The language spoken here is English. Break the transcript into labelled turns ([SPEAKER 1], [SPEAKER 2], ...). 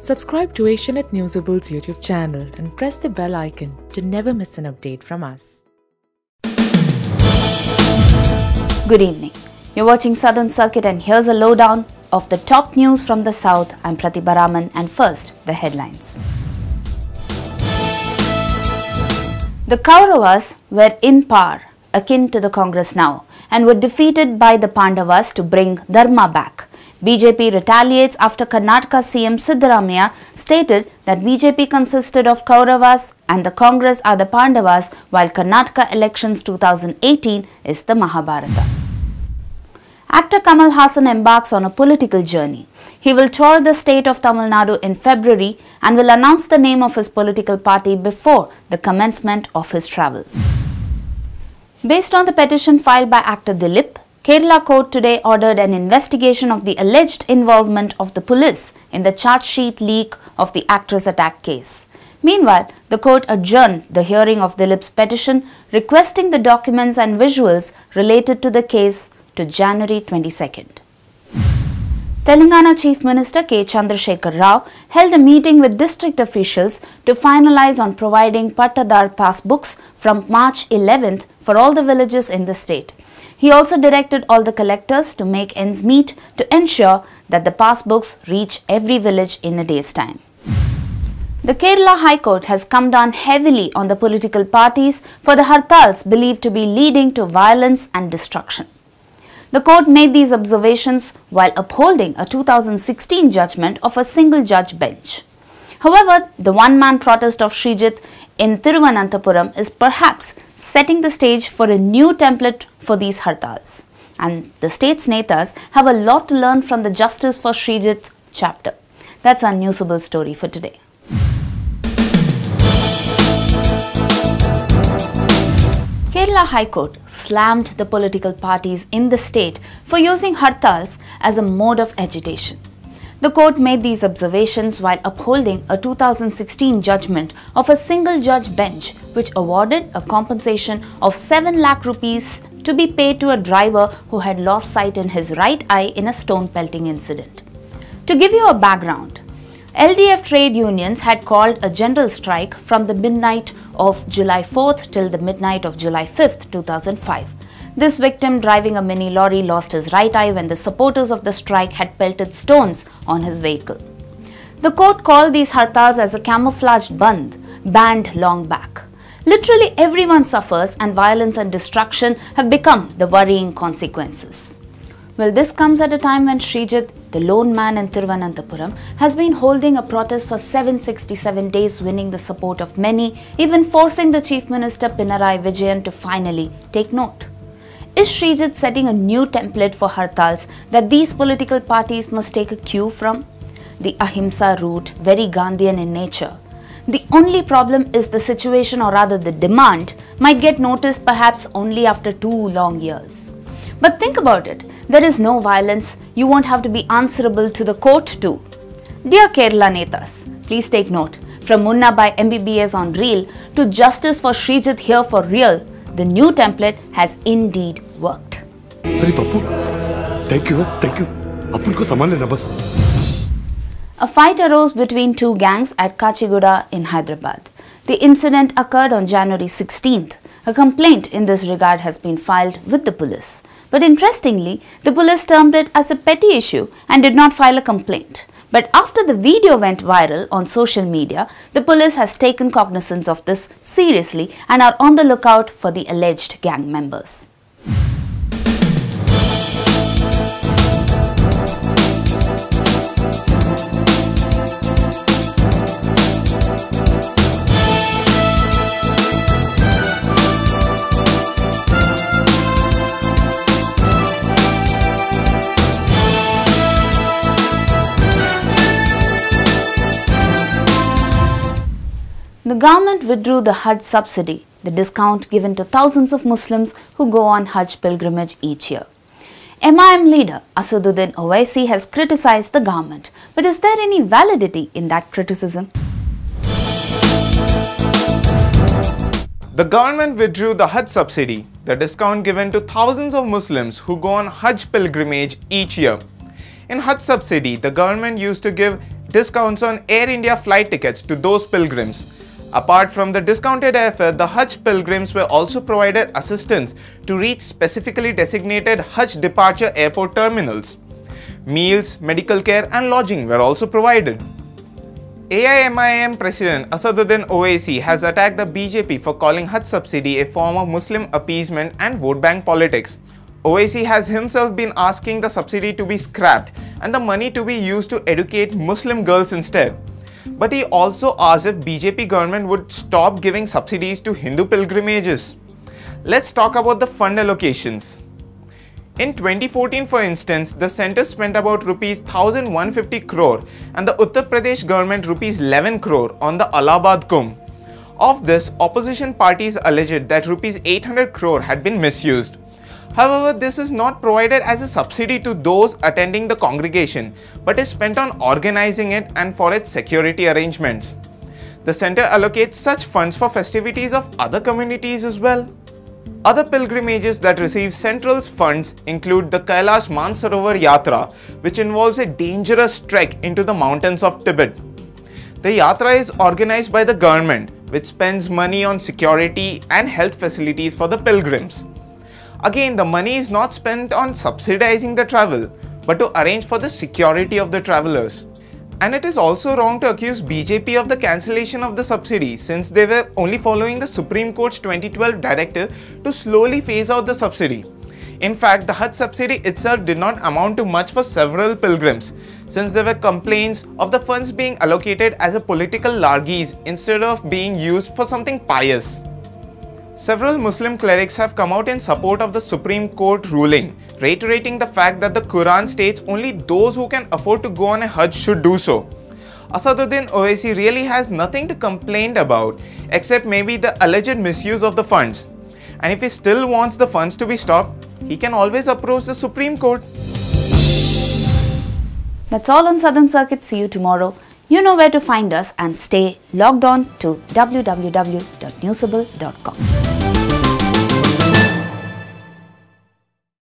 [SPEAKER 1] Subscribe to Asianet Newsable's YouTube channel and press the bell icon to never miss an update from us.
[SPEAKER 2] Good evening. You're watching Southern Circuit and here's a lowdown of the top news from the South. I'm Pratibha Raman and first, the headlines. The Kauravas were in power, akin to the Congress now, and were defeated by the Pandavas to bring Dharma back. BJP retaliates after Karnataka CM Siddaramaiah stated that BJP consisted of Kauravas and the Congress are the Pandavas, while Karnataka elections 2018 is the Mahabharata. Actor Kamal Haasan embarks on a political journey. He will tour the state of Tamil Nadu in February and will announce the name of his political party before the commencement of his travel. Based on the petition filed by actor Dilip, Kerala court today ordered an investigation of the alleged involvement of the police in the charge sheet leak of the actress attack case. Meanwhile, the court adjourned the hearing of Dilip's petition requesting the documents and visuals related to the case to January 22nd. Telangana Chief Minister K. Chandrasekhar Rao held a meeting with district officials to finalize on providing Pattadar passbooks from March 11th for all the villages in the state. He also directed all the collectors to make ends meet to ensure that the passbooks reach every village in a day's time. The Kerala High Court has come down heavily on the political parties for the hartals believed to be leading to violence and destruction. The court made these observations while upholding a 2016 judgment of a single-judge bench. However, the one-man protest of Srijit in Thiruvananthapuram is perhaps setting the stage for a new template for these hartals. And the state's netas have a lot to learn from the Justice for Srijit chapter. That's our newsable story for today. Kerala High Court slammed the political parties in the state for using hartals as a mode of agitation. The court made these observations while upholding a 2016 judgment of a single-judge bench which awarded a compensation of 7 lakh rupees to be paid to a driver who had lost sight in his right eye in a stone pelting incident. To give you a background, LDF trade unions had called a general strike from the midnight of July 4th till the midnight of July 5th, 2005. This victim driving a mini lorry lost his right eye when the supporters of the strike had pelted stones on his vehicle. The court called these hartals as a camouflaged banned long back. Literally everyone suffers and violence and destruction have become the worrying consequences. Well, this comes at a time when Srijit, the lone man in Thiruvananthapuram, has been holding a protest for 767 days, winning the support of many, even forcing the Chief Minister Pinarayi Vijayan to finally take note. Is Srijit setting a new template for hartals that these political parties must take a cue from? The Ahimsa route, very Gandhian in nature. The only problem is the situation, or rather the demand, might get noticed perhaps only after 2 long years. But think about it, there is no violence, you won't have to be answerable to the court too. Dear Kerala Netas, please take note, from Munna by MBBS on Reel to Justice for Srijit here for real, the new template has indeed worked.
[SPEAKER 3] Hey Papu, thank you. Apun ko saman lena bas.
[SPEAKER 2] A fight arose between two gangs at Kachiguda in Hyderabad. The incident occurred on January 16th. A complaint in this regard has been filed with the police. But interestingly, the police termed it as a petty issue and did not file a complaint. But after the video went viral on social media, the police has taken cognizance of this seriously and are on the lookout for the alleged gang members. The government withdrew the Hajj subsidy, the discount given to thousands of Muslims who go on Hajj pilgrimage each year. MIM leader Asaduddin Owaisi has criticized the government, but is there any validity in that criticism?
[SPEAKER 4] The government withdrew the Hajj subsidy, the discount given to thousands of Muslims who go on Hajj pilgrimage each year. In Hajj subsidy, the government used to give discounts on Air India flight tickets to those pilgrims. Apart from the discounted airfare, the Hajj pilgrims were also provided assistance to reach specifically designated Hajj departure airport terminals. Meals, medical care and lodging were also provided. AIMIM President Asaduddin Owaisi has attacked the BJP for calling Hajj subsidy a form of Muslim appeasement and vote bank politics. Owaisi has himself been asking the subsidy to be scrapped and the money to be used to educate Muslim girls instead. But he also asked if BJP government would stop giving subsidies to Hindu pilgrimages. Let's talk about the fund allocations. In 2014, for instance, the centre spent about Rs 1,150 crore and the Uttar Pradesh government Rs 11 crore on the Allahabad Kumbh. Of this, opposition parties alleged that Rs 800 crore had been misused. However, this is not provided as a subsidy to those attending the congregation, but is spent on organizing it and for its security arrangements. The centre allocates such funds for festivities of other communities as well. Other pilgrimages that receive central's funds include the Kailash Mansarovar Yatra, which involves a dangerous trek into the mountains of Tibet. The yatra is organized by the government, which spends money on security and health facilities for the pilgrims. Again, the money is not spent on subsidizing the travel, but to arrange for the security of the travelers. And it is also wrong to accuse BJP of the cancellation of the subsidy, since they were only following the Supreme Court's 2012 directive to slowly phase out the subsidy. In fact, the Hajj subsidy itself did not amount to much for several pilgrims, since there were complaints of the funds being allocated as a political largesse instead of being used for something pious. Several Muslim clerics have come out in support of the Supreme Court ruling, reiterating the fact that the Quran states only those who can afford to go on a Hajj should do so. Asaduddin Owaisi really has nothing to complain about except maybe the alleged misuse of the funds. And if he still wants the funds to be stopped, he can always approach the Supreme Court.
[SPEAKER 2] That's all on Southern Circuit. See you tomorrow. You know where to find us and stay logged on to www.newsable.com.